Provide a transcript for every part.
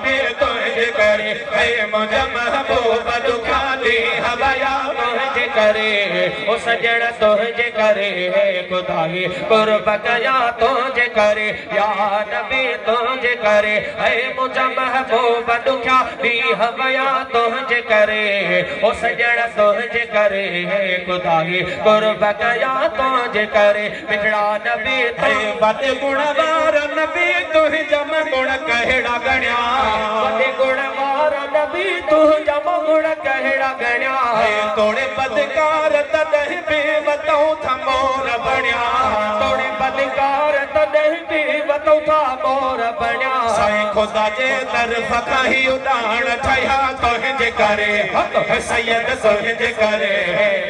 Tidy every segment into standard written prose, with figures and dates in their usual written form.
नबी तुझे करे ऐ मुझे महबूब दुखा दी हवया तुझे करे ओ सजण तुझे करे है खुदाई कुर्ब कया तुझे करे या नबी तुझे करे ऐ मुझे महबूब दुखा दी हवया तुझे करे ओ सजण तुझे करे है खुदाई कुर्ब कया तुझे करे बिगड़ा नबी थे बद गुणवार नबी तुझ जम गुण कहड़ा गण्या बद गुणवार नबी तुझ जम गुण कहड़ा गण्या तोड़े बदकार तदह बेवतों था मोर बण्या तोड़े बदकार तदह बेवतों था मोर बण्या साईं खुदा जे तरफ कहीं उड़ान ठया तुझे करे सैयद तुझे करे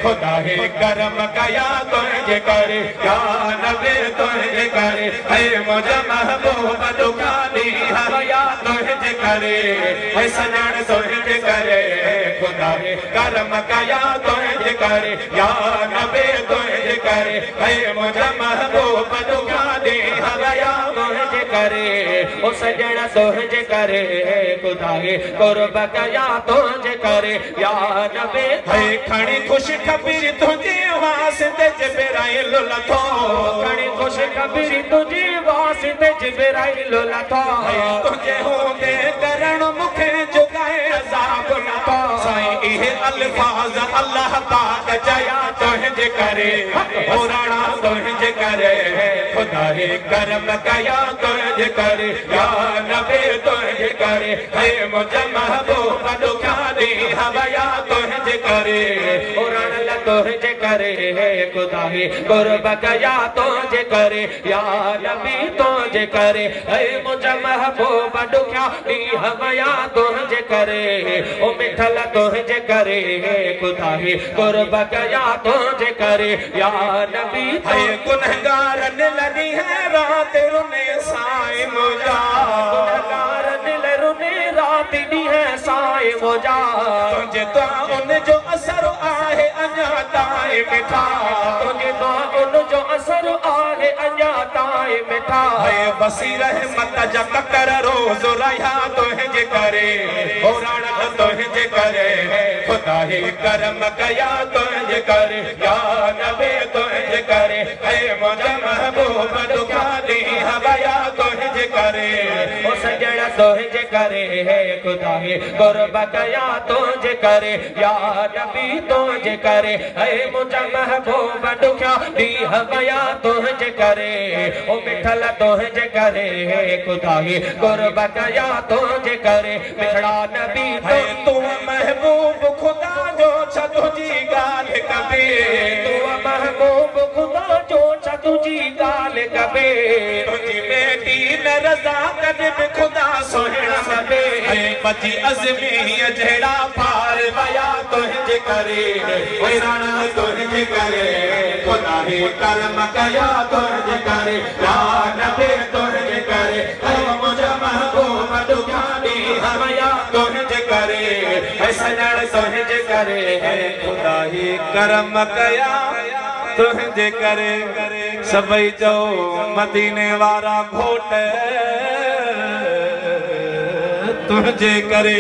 खुदा है करम कया तुझे करे या नबी तुझे करे ऐ मुझे महबूब दुखा दी हवया तुझे करे ऐ सजण तुझे करे खुदा है करम कया तुझे करे या नबी तुझे करे ऐ मुझे महबूब दुखा दी हवया तुझे करे ओ सजण तुझे करे खुदा है कुर्ब कया तुझे करे या नबी खणी खुश खबीर तुझे वास्ते जिब्राइल लथो खणी खुश खबीर तुझे वास्ते जिब्राइल लथो तुझे होंदे करण मुखे जुगाए अज़ाब लथो साईं इहे अल्फाज अल्लाह पाक चया तुझे करे ओ राणा तुझे करे खुदा है करम कया तुझे करे या नबी तुझे करे है मुझे महबूब दुखा दी हवया तुझे करे ओ राणा तुझे करे है खुदा है कुर्ब कया तुझे करे या नबी तुझे करे है मुझे महबूब दुखा दी हवया तुझे करे ओ मिठल तुझे करे है खुदा है कुर्ब कया तुझे करे या नबी है गुनहगार लगी है रात रुने साए मुझा गुनहगार दिल रुने रात दी है साए मुझा तुझे तो उन जो असर आहे अञा ताए मिठा तुझे तो उन जो असर आहे अञा ताए मिठा है बसी रहमत जा ककर रोज रहा तुझे करे ओ राणा तुझे करे खुदा ही करम कया तुझे करे या नबी तुझे करे ऐ मुझे महबूब दुखा दी हवया तुझे करे ओ सजण तुझे करे है खुदा है कुर्ब कया तुझे करे या नबी तुझे करे ऐ मुझे महबूब दुखा दी हवया तुझे करे ओ मिठल तुझे करे है खुदा है कुर्ब कया तुझे करे बिगड़ा नबी तू महबूब खुदा जो छ तुझी गाल कबे तू महबूब खुदा जो छ तुझी गाल कबे तुझी बेटी न रजा कदम खुदा सोहणा सबे बची अज़मी जड़ा पार वया तुझे करे ओ राणा तुझे करे खुदा ही करम कया तुझे करे या नबी तुझे करे ऐ मुझे महबूब दुखा दी हवया तुझे करे ऐ सजण तुझे करे खुदा ही करम कया तुझे करे सबई चो मदीने वारा घोट तुझे करे।